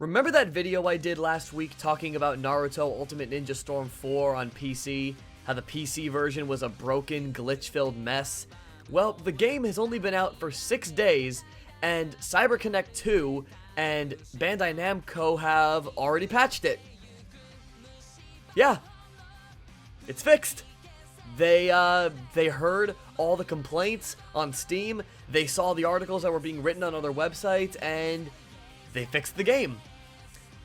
Remember that video I did last week talking about Naruto Ultimate Ninja Storm 4 on PC? How the PC version was a broken, glitch-filled mess? Well, the game has only been out for 6 days, and CyberConnect 2 and Bandai Namco have already patched it. Yeah, it's fixed. They heard all the complaints on Steam, they saw the articles that were being written on other websites, and they fixed the game.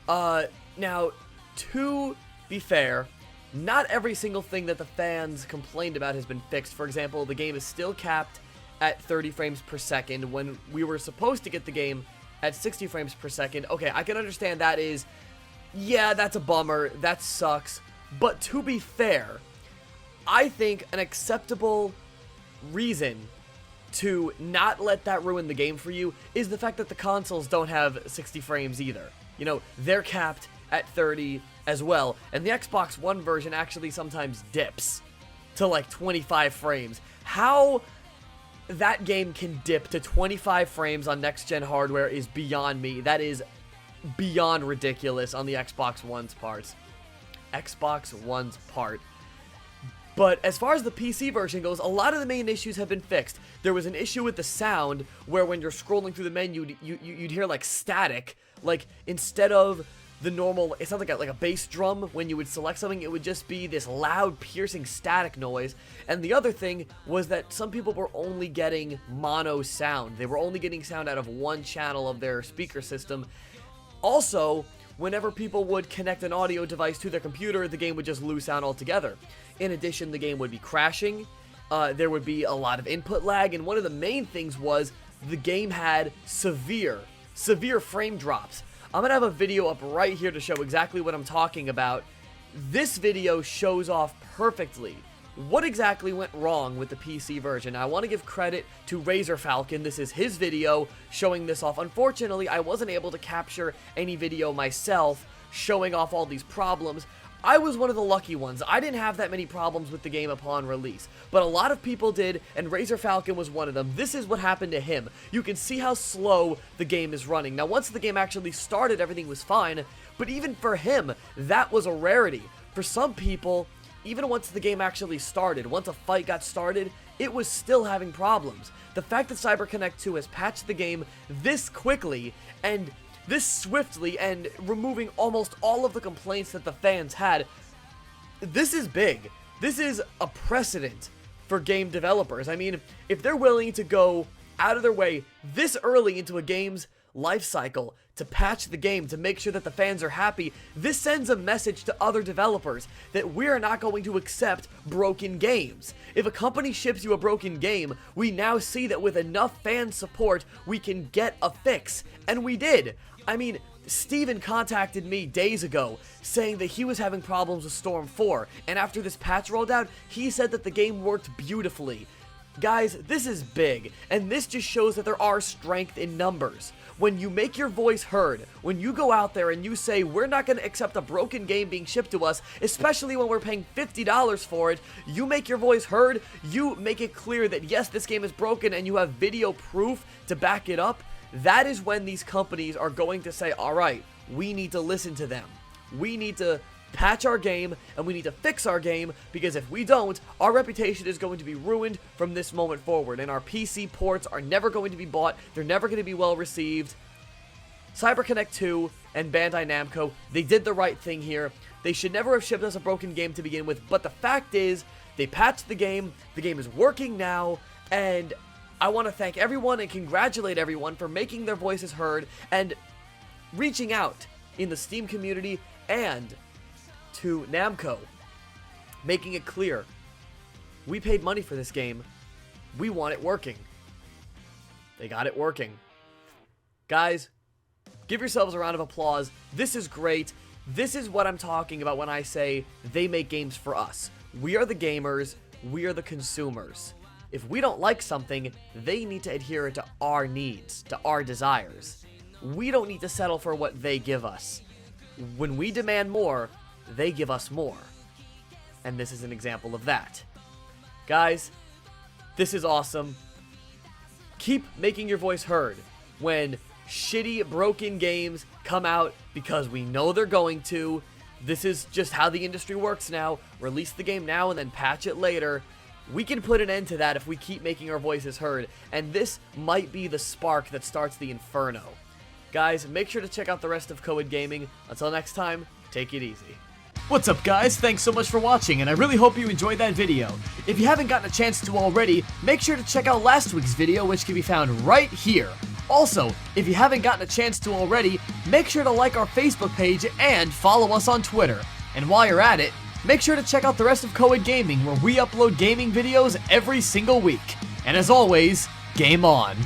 Now, to be fair, not every single thing that the fans complained about has been fixed. For example, the game is still capped at 30 frames per second when we were supposed to get the game at 60 frames per second. Okay, I can understand that is, yeah, that's a bummer, that sucks. But to be fair, I think an acceptable reason to not let that ruin the game for you is the fact that the consoles don't have 60 frames either. You know, they're capped at 30 as well, and the Xbox One version actually sometimes dips to like 25 frames. How that game can dip to 25 frames on next-gen hardware is beyond me. That is beyond ridiculous on the Xbox One's part. But as far as the PC version goes, a lot of the main issues have been fixed. There was an issue with the sound where when you're scrolling through the menu, you'd hear like static. Like instead of the normal, it sounds like a bass drum when you would select something, it would just be this loud, piercing static noise. And the other thing was that some people were only getting mono sound. They were only getting sound out of one channel of their speaker system. Also, whenever people would connect an audio device to their computer, the game would just lose sound altogether. In addition, the game would be crashing, there would be a lot of input lag, and one of the main things was the game had severe frame drops. I'm going to have a video up right here to show exactly what I'm talking about. This video shows off perfectly what exactly went wrong with the PC version. Now, I want to give credit to Razor Falcon. This is his video showing this off. Unfortunately, I wasn't able to capture any video myself showing off all these problems. I was one of the lucky ones. I didn't have that many problems with the game upon release, but a lot of people did, and Razor Falcon was one of them. This is what happened to him. You can see how slow the game is running. Now, once the game actually started, everything was fine, but even for him, that was a rarity. For some people, even once the game actually started, once a fight got started, it was still having problems. The fact that CyberConnect 2 has patched the game this quickly and this swiftly and removing almost all of the complaints that the fans had, this is big. This is a precedent for game developers. I mean, if they're willing to go out of their way this early into a game's life cycle to patch the game to make sure that the fans are happy, this sends a message to other developers that we're not going to accept broken games. If a company ships you a broken game, we now see that with enough fan support, we can get a fix. And we did. I mean, Steven contacted me days ago saying that he was having problems with Storm 4, and after this patch rolled out, he said that the game worked beautifully. Guys, this is big, and this just shows that there are strength in numbers. When you make your voice heard, when you go out there and you say, we're not going to accept a broken game being shipped to us, especially when we're paying $50 for it, you make your voice heard, you make it clear that yes, this game is broken, and you have video proof to back it up, that is when these companies are going to say, alright, we need to listen to them. We need to patch our game, and we need to fix our game, because if we don't, our reputation is going to be ruined from this moment forward, and our PC ports are never going to be bought, they're never going to be well received. CyberConnect 2 and Bandai Namco, they did the right thing here. They should never have shipped us a broken game to begin with, but the fact is, they patched the game is working now, and I want to thank everyone and congratulate everyone for making their voices heard and reaching out in the Steam community and to Namco, making it clear, we paid money for this game, we want it working. They got it working. Guys, give yourselves a round of applause. This is great. This is what I'm talking about when I say they make games for us. We are the gamers, we are the consumers. If we don't like something, they need to adhere to our needs, to our desires. We don't need to settle for what they give us. When we demand more, they give us more. And this is an example of that. Guys, this is awesome. Keep making your voice heard when shitty, broken games come out because we know they're going to. This is just how the industry works now. Release the game now and then patch it later. We can put an end to that if we keep making our voices heard, and this might be the spark that starts the inferno. Guys, make sure to check out the rest of Coed Gaming. Until next time, take it easy. What's up, guys? Thanks so much for watching, and I really hope you enjoyed that video. If you haven't gotten a chance to already, make sure to check out last week's video, which can be found right here. Also, if you haven't gotten a chance to already, make sure to like our Facebook page and follow us on Twitter. And while you're at it, make sure to check out the rest of Coed Gaming, where we upload gaming videos every single week. And as always, game on.